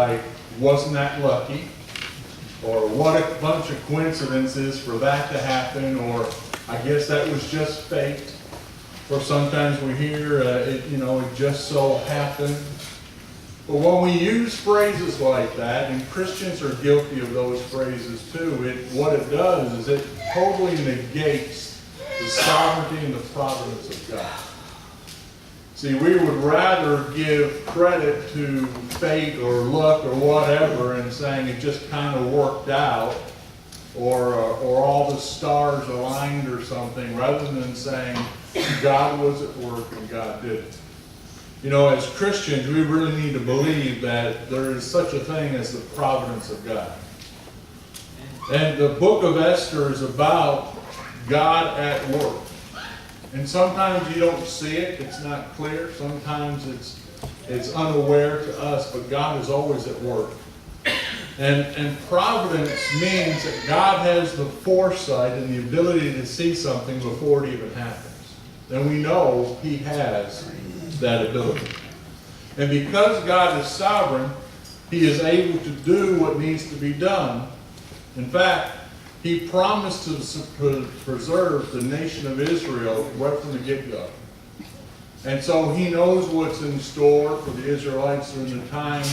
like, wasn't that lucky? Or what a bunch of coincidences for that to happen, or I guess that was just fate. Or sometimes we hear, it just so happened. But when we use phrases like that, and Christians are guilty of those phrases too, what it does is it totally negates the sovereignty and the providence of God. See, we would rather give credit to fate or luck or whatever and saying it just kind of worked out, or all the stars aligned or something, rather than saying God was at work and God did it. As Christians, we really need to believe that there is such a thing as the providence of God. And the book of Esther is about God at work. And sometimes you don't see it, it's not clear. Sometimes it's unaware to us, but God is always at work. And providence means that God has the foresight and the ability to see something before it even happens. And we know He has that ability. And because God is sovereign, He is able to do what needs to be done. In fact, He promised to preserve the nation of Israel right from the get-go. And so He knows what's in store for the Israelites during the time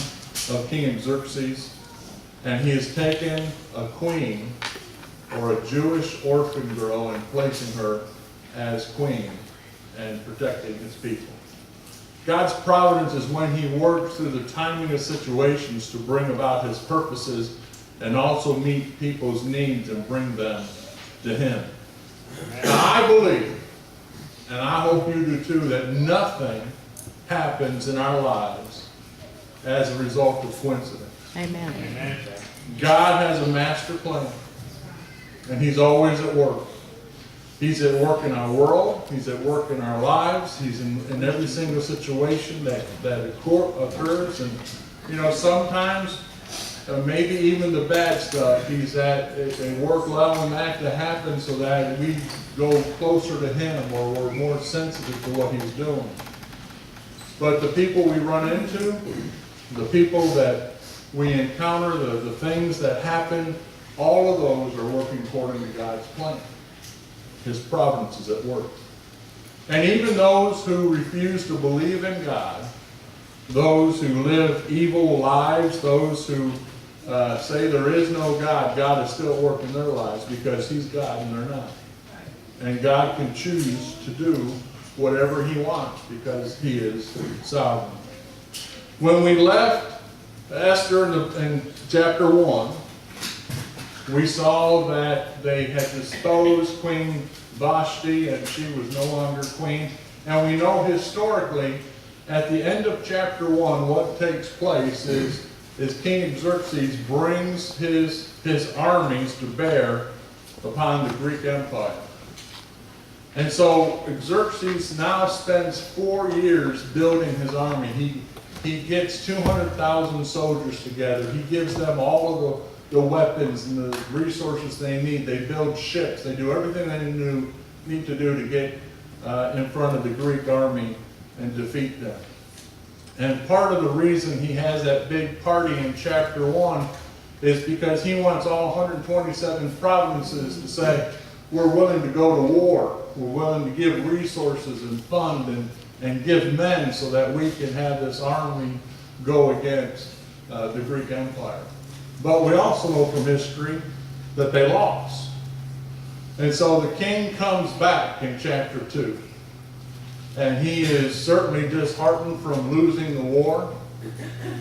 of King Xerxes. And He has taken a queen, or a Jewish orphan girl, and placing her as queen and protecting His people. God's providence is when He works through the timing of situations to bring about His purposes and also meet people's needs and bring them to Him. Now, I believe, and I hope you do too, that nothing happens in our lives as a result of coincidence. Amen. Amen. God has a master plan, and He's always at work. He's at work in our world. He's at work in our lives. He's in every single situation that occurs. And, sometimes, maybe even the bad stuff, He's at work allowing that to happen so that we go closer to Him, or we're more sensitive to what He's doing. But the people we run into, the people that we encounter, the things that happen, all of those are working according to God's plan. His providence is at work. And even those who refuse to believe in God, those who live evil lives, those who say there is no God, God is still working their lives because He's God and they're not. And God can choose to do whatever He wants because He is sovereign. When we left Esther in chapter 1, we saw that they had disposed Queen Vashti and she was no longer queen. And we know historically, at the end of chapter 1, what takes place is King Xerxes brings his armies to bear upon the Greek Empire. And so Xerxes now spends 4 years building his army. He gets 200,000 soldiers together. He gives them all of the weapons and the resources they need. They build ships. They do everything they need to do to get in front of the Greek army and defeat them. And part of the reason he has that big party in chapter 1 is because he wants all 127 provinces to say, we're willing to go to war. We're willing to give resources and fund and give men so that we can have this army go against the Greek Empire. But we also know from history that they lost. And so the king comes back in chapter 2. And he is certainly disheartened from losing the war.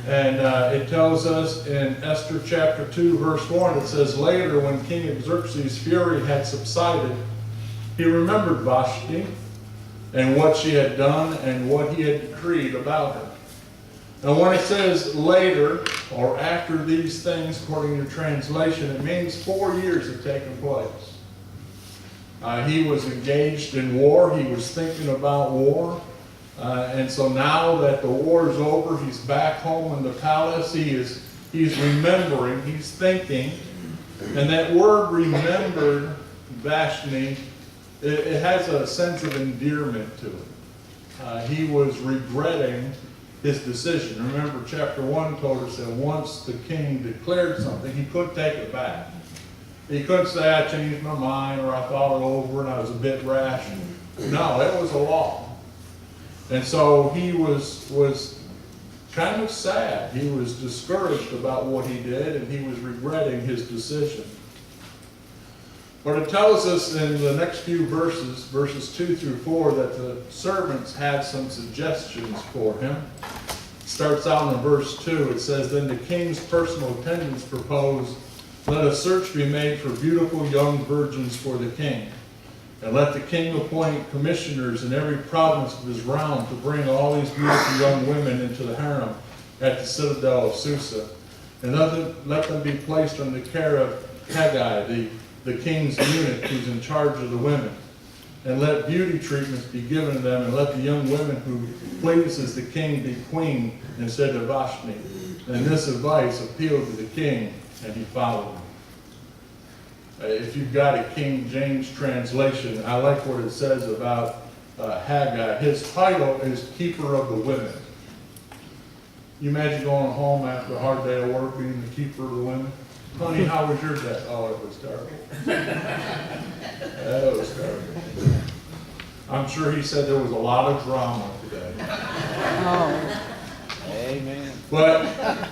And it tells us in Esther chapter 2, verse 1, it says, later when King Xerxes' fury had subsided, he remembered Vashti and what she had done and what he had decreed about her. And when it says later, or after these things, according to translation, it means 4 years had taken place. He was engaged in war. He was thinking about war. And so now that the war is over, he's back home in the palace. He's remembering, he's thinking. And that word remembered, Vashti, it has a sense of endearment to it. He was regretting his decision. Remember, chapter 1 told us that once the king declared something, he couldn't take it back. He couldn't say, I changed my mind, or I thought it over and I was a bit rash. No, it was a law. And so he was kind of sad. He was discouraged about what he did, and he was regretting his decision. But it tells us in the next few verses, verses 2 through 4, that the servants had some suggestions for him. It starts out in verse 2. It says, Then the king's personal attendants proposed, Let a search be made for beautiful young virgins for the king. And let the king appoint commissioners in every province of his realm to bring all these beautiful young women into the harem at the citadel of Susa. And let them be placed under the care of Haggai, the king's eunuch who's in charge of the women. And let beauty treatments be given to them, and let the young women who pleases the king be queen instead of Vashti. And this advice appealed to the king, and he followed him. If you've got a King James translation, I like what it says about Haggai. His title is Keeper of the Women. You imagine going home after a hard day of work being the keeper of the women? Honey, how was your day? Oh, it was terrible. That was terrible. I'm sure he said there was a lot of drama today. Oh. Amen. But,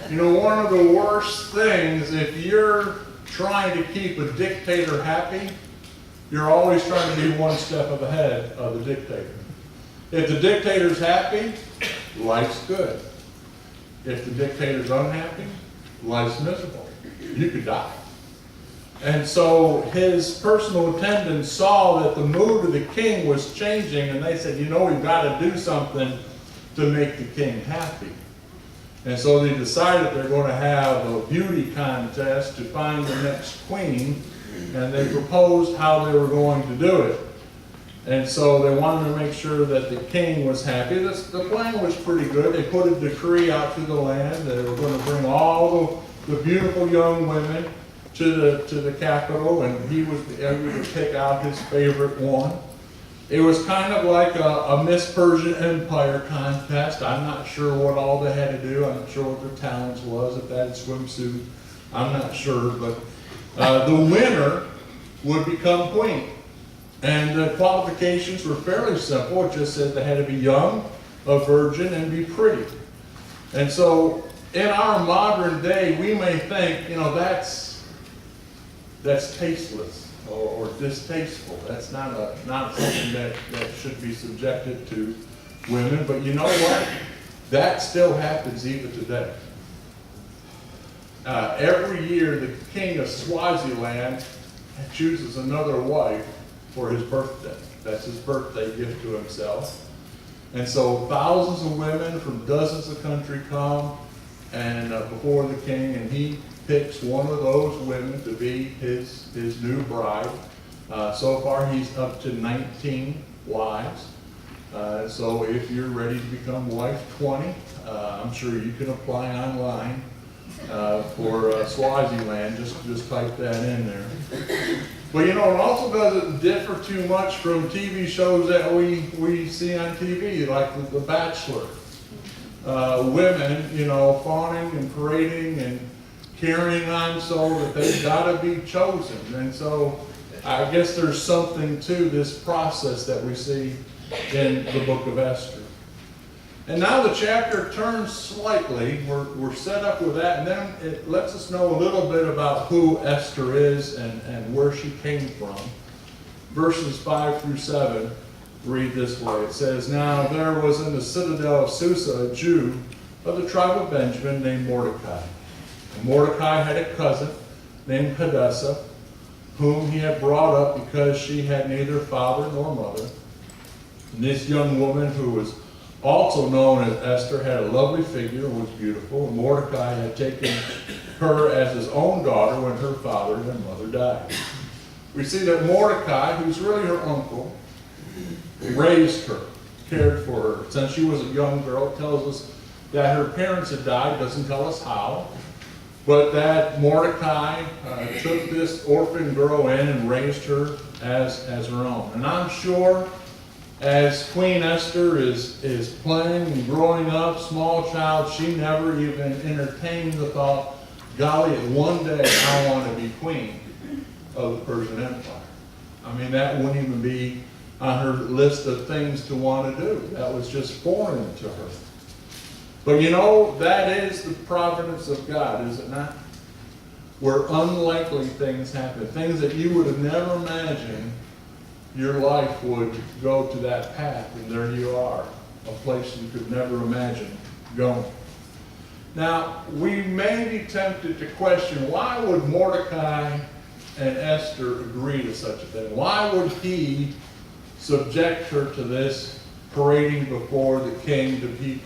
one of the worst things, if you're trying to keep a dictator happy, you're always trying to be one step ahead of the dictator. If the dictator's happy, life's good. If the dictator's unhappy, life's miserable. You could die. And so his personal attendants saw that the mood of the king was changing, and they said, we've got to do something to make the king happy. And so they decided they're going to have a beauty contest to find the next queen, and they proposed how they were going to do it. And so they wanted to make sure that the king was happy. The plan was pretty good. They put a decree out through the land that they were going to bring all the beautiful young women to the capital, and he was able to pick out his favorite one. It was kind of like a Miss Persian Empire contest. I'm not sure what all they had to do. I'm not sure what their talents was, if they had a swimsuit. I'm not sure, but the winner would become queen. And the qualifications were fairly simple. It just said they had to be young, a virgin, and be pretty. And so in our modern day, we may think, that's tasteless or distasteful. That's not something that should be subjected to women. But you know what? That still happens even today. Every year, the king of Swaziland chooses another wife for his birthday. That's his birthday gift to himself. And so thousands of women from dozens of countries come and before the king, and he picks one of those women to be his new bride. So far, he's up to 19 wives. So if you're ready to become wife 20, I'm sure you can apply online for Swaziland. Just type that in there. But it also doesn't differ too much from TV shows that we see on TV, like The Bachelor. Women, fawning and parading and carrying on so that they've got to be chosen. And so I guess there's something to this process that we see in the book of Esther. And now the chapter turns slightly. We're set up with that, and then it lets us know a little bit about who Esther is and where she came from. Verses 5 through 7 read this way. It says, Now there was in the citadel of Susa a Jew of the tribe of Benjamin named Mordecai. And Mordecai had a cousin named Hadassah, whom he had brought up because she had neither father nor mother. And this young woman, who was also known as Esther, had a lovely figure and was beautiful. And Mordecai had taken her as his own daughter when her father and mother died. We see that Mordecai, who's really her uncle, raised her, cared for her. Since she was a young girl, it tells us that her parents had died. Doesn't tell us how. But that Mordecai took this orphan girl in and raised her as her own. And I'm sure as Queen Esther is playing and growing up, small child, she never even entertained the thought, golly, one day I want to be queen of the Persian Empire. I mean, that wouldn't even be on her list of things to want to do. That was just foreign to her. But you know, that is the providence of God, is it not? Where unlikely things happen, things that you would have never imagined your life would go to that path, and there you are, a place you could never imagine going. Now, we may be tempted to question, why would Mordecai and Esther agree to such a thing? Why would he subject her to this parading before the king to be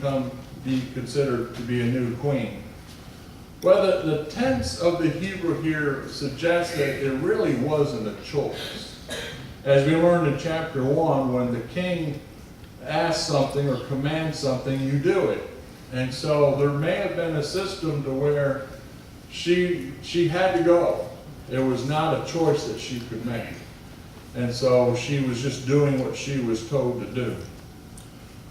considered to be a new queen? Well, the tense of the Hebrew here suggests that it really wasn't a choice. As we learned in chapter 1, when the king asks something or commands something, you do it. And so there may have been a system to where she had to go. It was not a choice that she could make. And so she was just doing what she was told to do.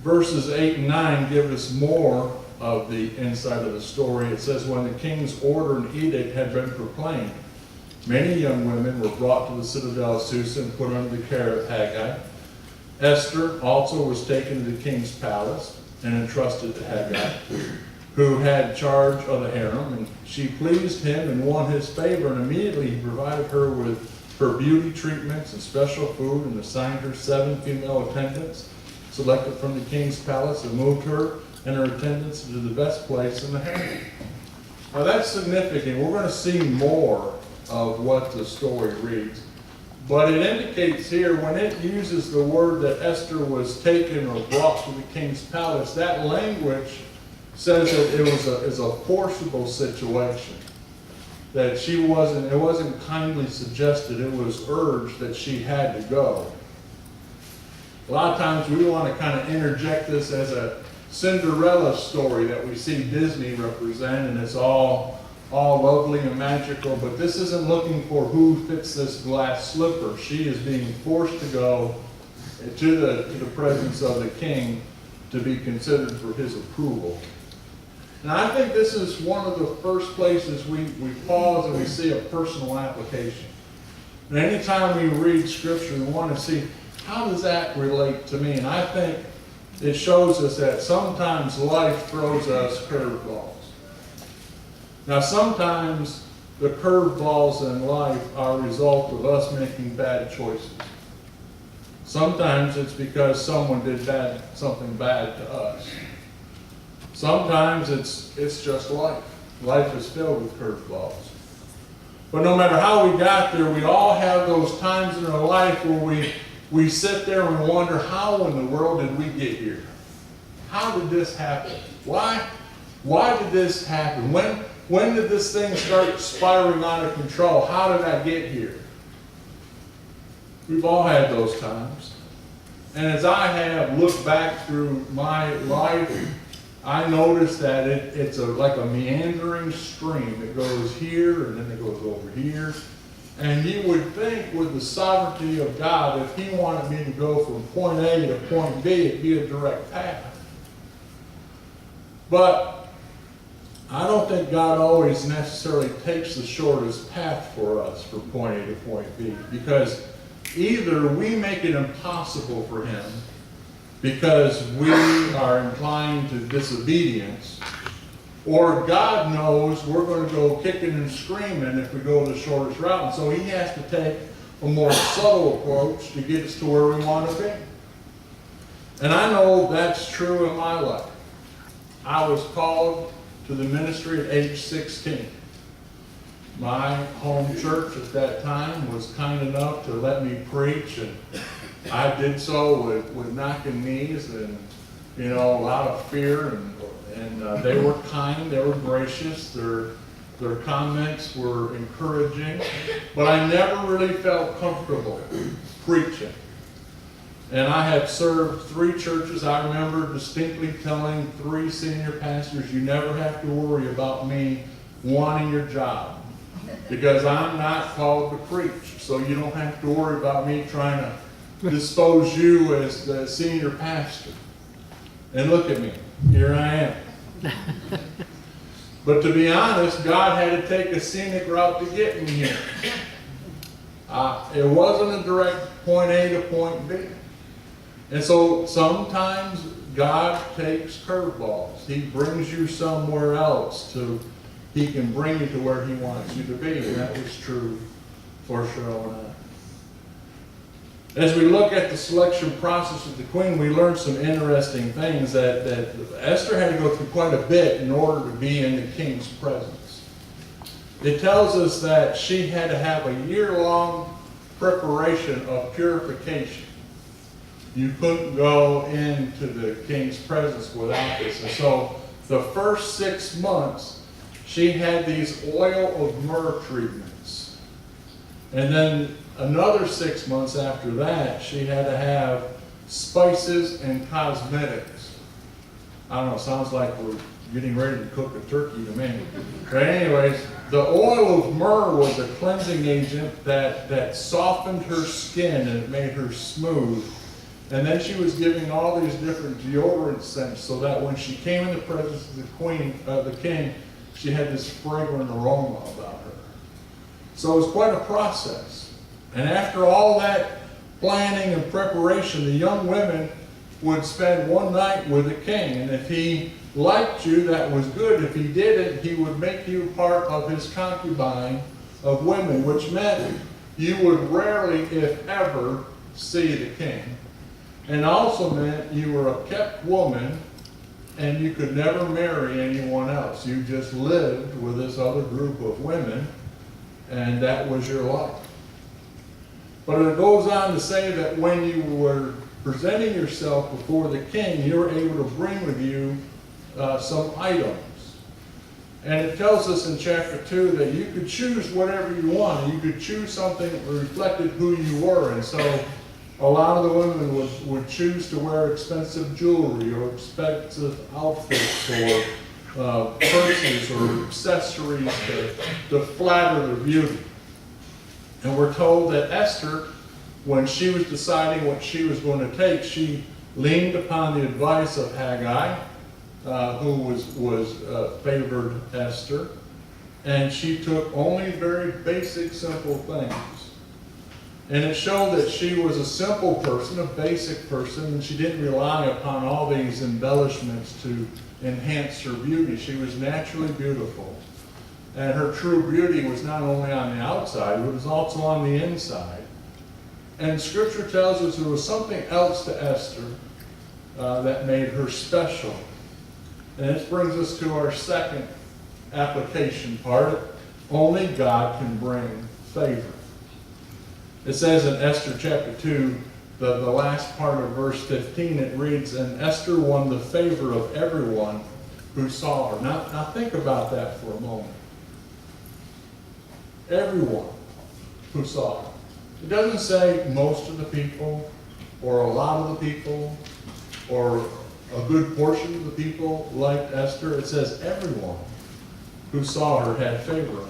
Verses 8 and 9 give us more of the insight of the story. It says, when the king's order and edict had been proclaimed, many young women were brought to the citadel of Susa and put under the care of Haggai. Esther also was taken to the king's palace and entrusted to Haggai, who had charge of the harem, and she pleased him and won his favor, and immediately he provided her with her beauty treatments and special food, and assigned her 7 female attendants selected from the king's palace, and moved her and her attendants into the best place in the harem. Now that's significant. We're going to see more of what the story reads. But it indicates here, when it uses the word that Esther was taken or brought to the king's palace, that language says that it was a forcible situation. That it wasn't kindly suggested, it was urged that she had to go. A lot of times we want to kind of interject this as a Cinderella story that we see Disney represent, and it's all lovely and magical, but this isn't looking for who fits this glass slipper. She is being forced to go to the presence of the king to be considered for his approval. And I think this is one of the first places we pause and we see a personal application. And anytime we read Scripture, we want to see, how does that relate to me? And I think it shows us that sometimes life throws us curveballs. Now, sometimes the curveballs in life are a result of us making bad choices. Sometimes it's because someone did something bad to us. Sometimes it's just life. Life is filled with curveballs. But no matter how we got there, we all have those times in our life where we sit there and wonder, how in the world did we get here? How did this happen? Why did this happen? When did this thing start spiraling out of control? How did I get here? We've all had those times. And as I have looked back through my life, I noticed that it's like a meandering stream. It goes here and then it goes over here. And you would think with the sovereignty of God, if He wanted me to go from point A to point B, it'd be a direct path. But I don't think God always necessarily takes the shortest path for us from point A to point B, because either we make it impossible for Him because we are inclined to disobedience, or God knows we're going to go kicking and screaming if we go the shortest route, and so He has to take a more subtle approach to get us to where we want to be. And I know that's true in my life. I was called to the ministry at age 16. My home church at that time was kind enough to let me preach, and I did so with knocking knees and, a lot of fear, and they were kind, they were gracious, their comments were encouraging, but I never really felt comfortable preaching. And I have served 3 churches. I remember distinctly telling 3 senior pastors, you never have to worry about me wanting your job, because I'm not called to preach. So you don't have to worry about me trying to dispose you as the senior pastor. And look at me, here I am. But to be honest, God had to take a scenic route to get me here. It wasn't a direct point A to point B. And so sometimes God takes curveballs. He brings you somewhere else He can bring you to where He wants you to be. And that was true for Cheryl and I. As we look at the selection process of the queen, we learn some interesting things that Esther had to go through quite a bit in order to be in the king's presence. It tells us that she had to have a year-long preparation of purification. You couldn't go into the king's presence without this. And so the first 6 months, she had these oil of myrrh treatments. And then another 6 months after that, she had to have spices and cosmetics. I don't know, sounds like we're getting ready to cook a turkey to me. But anyways, the oil of myrrh was a cleansing agent that softened her skin and it made her smooth. And then she was giving all these different deodorant scents so that when she came in the presence of the king, she had this fragrant aroma about her. So it was quite a process. And after all that planning and preparation, the young women would spend one night with the king. And if he liked you, that was good. If he didn't, he would make you part of his concubine of women, which meant you would rarely, if ever, see the king. And also meant you were a kept woman and you could never marry anyone else. You just lived with this other group of women and that was your life. But it goes on to say that when you were presenting yourself before the king, you were able to bring with you some items. And it tells us in chapter 2 that you could choose whatever you wanted. You could choose something that reflected who you were. And so a lot of the women would choose to wear expensive jewelry or expensive outfits or purses or accessories to flatter their beauty. And we're told that Esther, when she was deciding what she was going to take, she leaned upon the advice of Haggai, who favored Esther, and she took only very basic, simple things. And it showed that she was a simple person, a basic person, and she didn't rely upon all these embellishments to enhance her beauty. She was naturally beautiful. And her true beauty was not only on the outside, it was also on the inside. And Scripture tells us there was something else to Esther that made her special. And this brings us to our second application part. Only God can bring favor. It says in Esther chapter 2, the last part of verse 15, it reads, "And Esther won the favor of everyone who saw her." Now think about that for a moment. Everyone who saw her. It doesn't say most of the people, or a lot of the people, or a good portion of the people liked Esther. It says everyone who saw her had favor.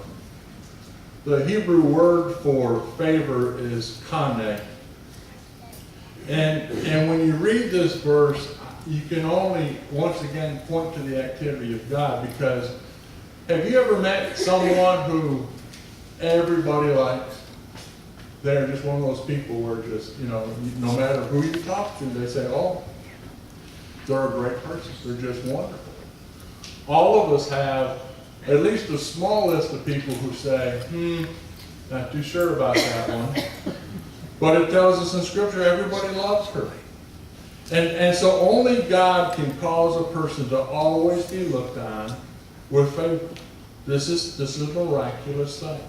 The Hebrew word for favor is kane. And when you read this verse, you can only, once again, point to the activity of God, because have you ever met someone who everybody likes? They're just one of those people where just, no matter who you talk to, they say, oh, they're a great person. They're just wonderful. All of us have at least a small list of people who say, not too sure about that one. But it tells us in Scripture everybody loves her. And so only God can cause a person to always be looked on with favor. This is a miraculous thing.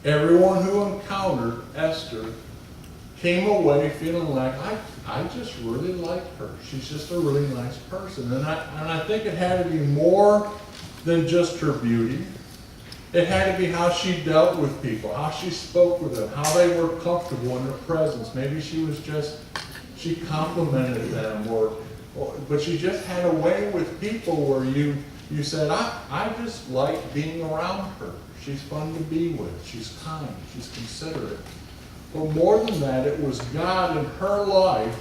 Everyone who encountered Esther came away feeling like, I just really like her. She's just a really nice person. And I think it had to be more than just her beauty. It had to be how she dealt with people, how she spoke with them, how they were comfortable in her presence. Maybe she complimented them, but she just had a way with people where you said, I just like being around her. She's fun to be with. She's kind. She's considerate. But more than that, it was God in her life.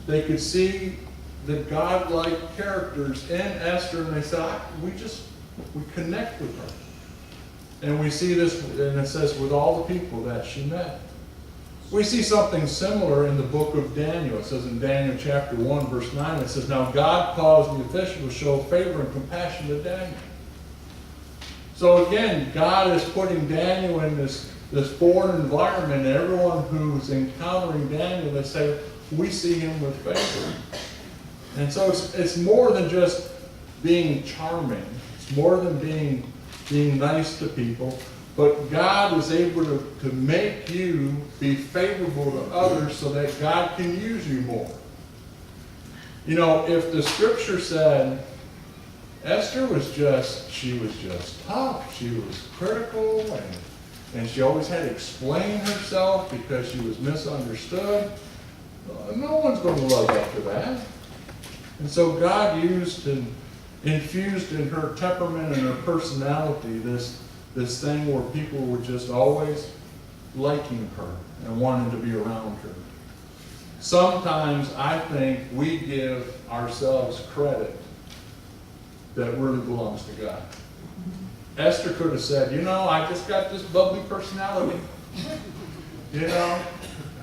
They could see the God-like characters in Esther, and they said, we connect with her. And we see this, and it says, with all the people that she met. We see something similar in the book of Daniel. It says in Daniel chapter 1, verse 9, it says, now God caused the official to show favor and compassion to Daniel. So again, God is putting Daniel in this foreign environment, and everyone who's encountering Daniel, they say, we see him with favor. And so it's more than just being charming. It's more than being nice to people. But God is able to make you be favorable to others so that God can use you more. You know, if the scripture said Esther was just tough, she was critical, and she always had to explain herself because she was misunderstood, no one's going to love after that. And so God infused in her temperament and her personality this thing where people were just always liking her and wanting to be around her. Sometimes I think we give ourselves credit that really belongs to God. Esther could have said, I just got this bubbly personality.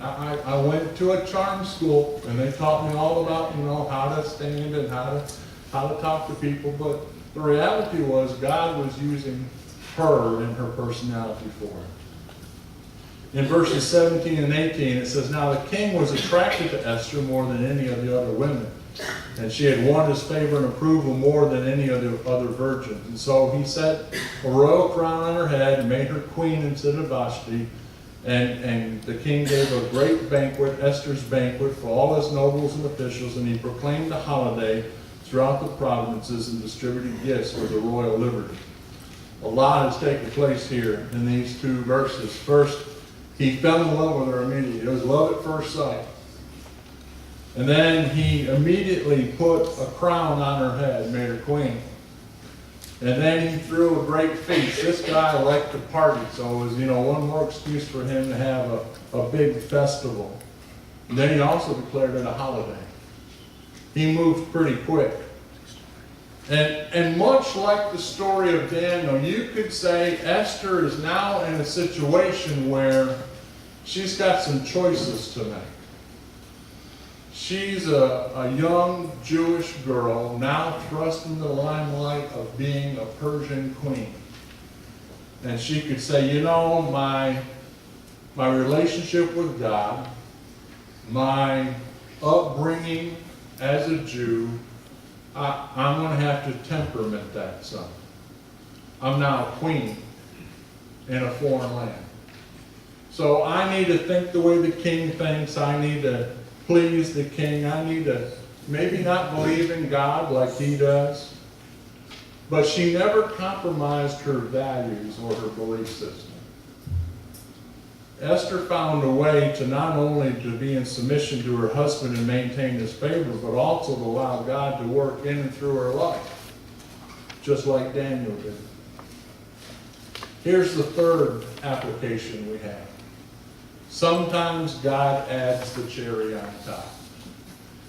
I went to a charm school and they taught me all about, how to stand and how to talk to people. But the reality was God was using her and her personality for it. In verses 17 and 18, it says, now the king was attracted to Esther more than any of the other women, and she had won his favor and approval more than any of the other virgins. And so he set a royal crown on her head and made her queen instead of Vashti. And the king gave a great banquet, Esther's banquet, for all his nobles and officials, and he proclaimed a holiday throughout the provinces and distributed gifts for the royal liberty. A lot has taken place here in these two verses. First, he fell in love with her immediately. It was love at first sight. And then he immediately put a crown on her head, made her queen. And then he threw a great feast. This guy liked to party, so it was, one more excuse for him to have a big festival. And then he also declared it a holiday. He moved pretty quick. And much like the story of Daniel, you could say Esther is now in a situation where she's got some choices to make. She's a young Jewish girl now thrust in the limelight of being a Persian queen. And she could say, my relationship with God, my upbringing as a Jew, I'm going to have to temperament that some. I'm now a queen in a foreign land. So I need to think the way the king thinks. I need to please the king. I need to maybe not believe in God like he does. But she never compromised her values or her belief system. Esther found a way to not only to be in submission to her husband and maintain his favor, but also to allow God to work in and through her life, just like Daniel did. Here's the third application we have. Sometimes God adds the cherry on top.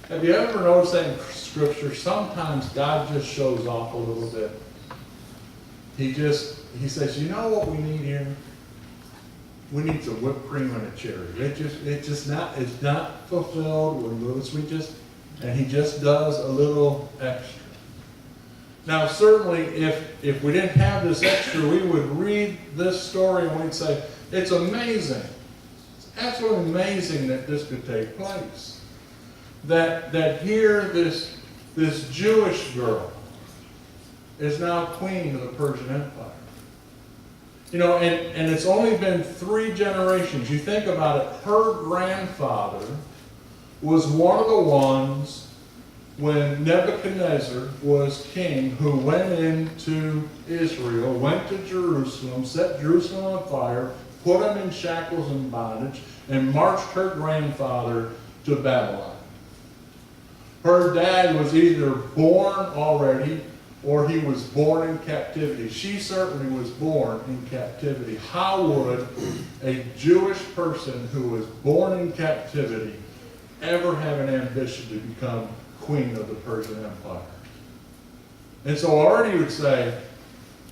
Have you ever noticed that in Scripture? Sometimes God just shows off a little bit. He says, what we need here? We need some whipped cream on a cherry. It's not fulfilled. And he just does a little extra. Now, certainly, if we didn't have this extra, we would read this story and we'd say, it's amazing. It's absolutely amazing that this could take place. That here, this Jewish girl is now queen of the Persian Empire. And it's only been 3 generations. You think about it, her grandfather was one of the ones when Nebuchadnezzar was king who went into Israel, went to Jerusalem, set Jerusalem on fire, put him in shackles and bondage, and marched her grandfather to Babylon. Her dad was either born already or he was born in captivity. She certainly was born in captivity. How would a Jewish person who was born in captivity ever have an ambition to become queen of the Persian Empire? And so already you would say,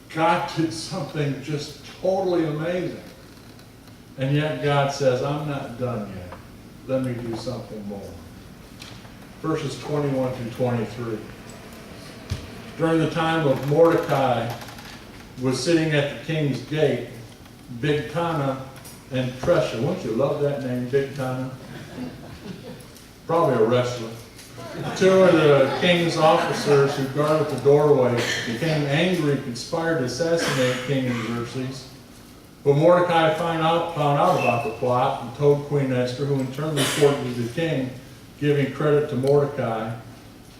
God did something just totally amazing. And yet God says, I'm not done yet. Let me do something more. Verses 21 through 23. During the time of Mordecai was sitting at the king's gate, Bigthana and Tresha. Wouldn't you love that name, Bigthana? Probably a wrestler. Two of the king's officers who guarded the doorway became angry and conspired to assassinate King Xerxes. But Mordecai found out about the plot and told Queen Esther, who in turn reported to the king, giving credit to Mordecai.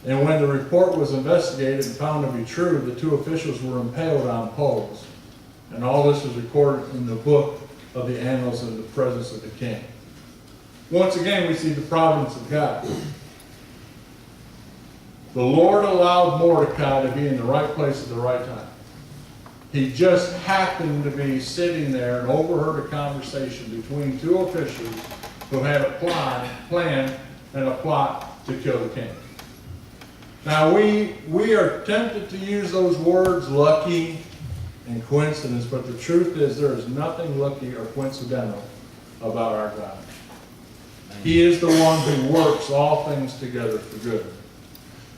And when the report was investigated and found to be true, the two officials were impaled on poles. And all this was recorded in the book of the annals in the presence of the king. Once again, we see the providence of God. The Lord allowed Mordecai to be in the right place at the right time. He just happened to be sitting there and overheard a conversation between two officials who had a plan and a plot to kill the king. Now we are tempted to use those words, lucky and coincidence, but the truth is there is nothing lucky or coincidental about our God. He is the one who works all things together for good.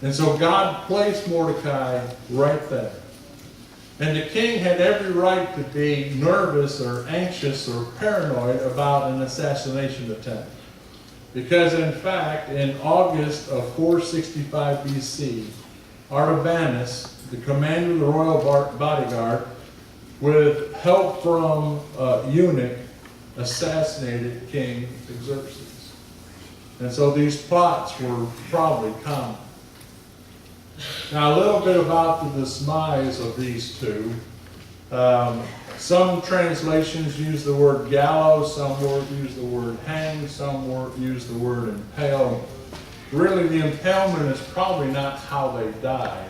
And so God placed Mordecai right there. And the king had every right to be nervous or anxious or paranoid about an assassination attempt. Because in fact, in August of 465 BC, Artabanus, the commander of the royal bodyguard, with help from eunuch, assassinated King Xerxes. And so these plots were probably common. Now, a little bit about the dismise of these two. Some translations use the word gallows, some use the word hang, some use the word impale. Really, the impalement is probably not how they died.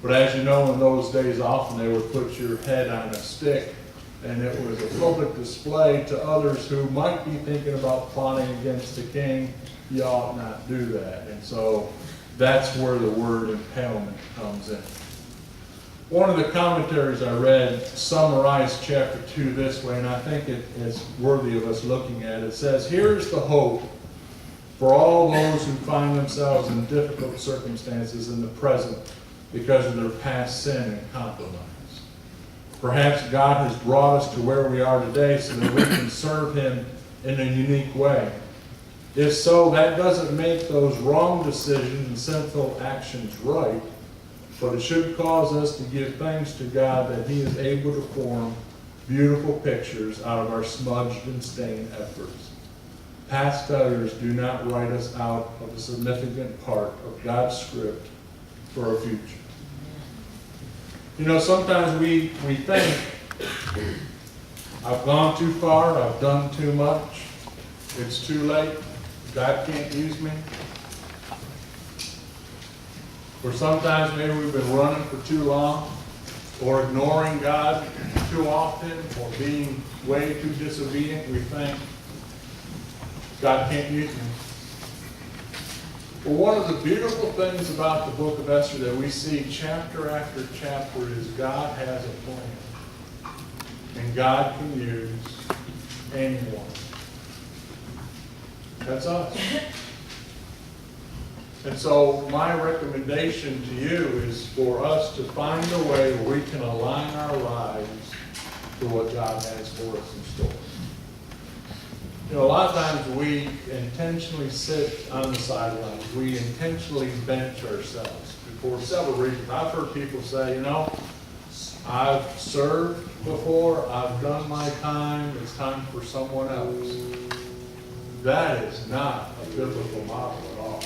But as you know, in those days, often they would put your head on a stick, and it was a public display to others who might be thinking about plotting against the king. You ought not do that. And so that's where the word impalement comes in. One of the commentaries I read summarized chapter 2 this way, and I think it is worthy of us looking at. It says, here's the hope for all those who find themselves in difficult circumstances in the present because of their past sin and compromise. Perhaps God has brought us to where we are today so that we can serve Him in a unique way. If so, that doesn't make those wrong decisions and sinful actions right, but it should cause us to give thanks to God that He is able to form beautiful pictures out of our smudged and stained efforts. Past failures do not write us out of a significant part of God's script for our future. You know, sometimes we think, I've gone too far, I've done too much, it's too late, God can't use me. Or sometimes maybe we've been running for too long, or ignoring God too often, or being way too disobedient. We think, God can't use me. Well, one of the beautiful things about the book of Esther that we see chapter after chapter is God has a plan. And God can use anyone. That's us. And so my recommendation to you is for us to find a way where we can align our lives to what God has for us in store. You know, a lot of times we intentionally sit on the sidelines. We intentionally bench ourselves for several reasons. I've heard people say, you know, I've served before, I've done my time, it's time for someone else. That is not a biblical model at all.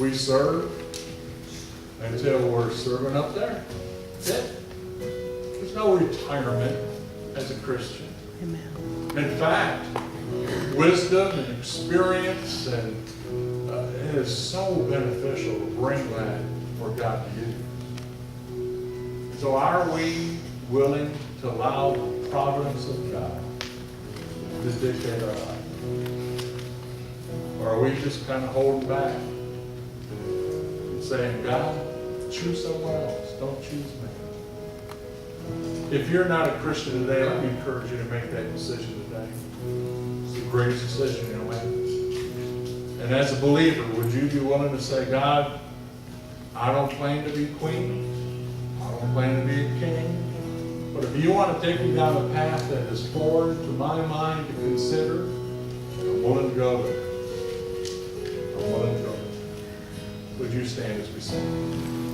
We serve until we're serving up there. That's it. There's no retirement as a Christian. Amen. In fact, wisdom and experience and it is so beneficial to bring that for God to use. So are we willing to allow the providence of God to dictate our life? Or are we just kind of holding back and saying, God, choose someone else, don't choose me? If you're not a Christian today, let me encourage you to make that decision today. It's the greatest decision you'll make. And as a believer, would you be willing to say, God, I don't claim to be queen, I don't claim to be a king, but if you want to take me down a path that is foreign to my mind to consider, I'm willing to go there. I'm willing to go there. Would you stand as we sing?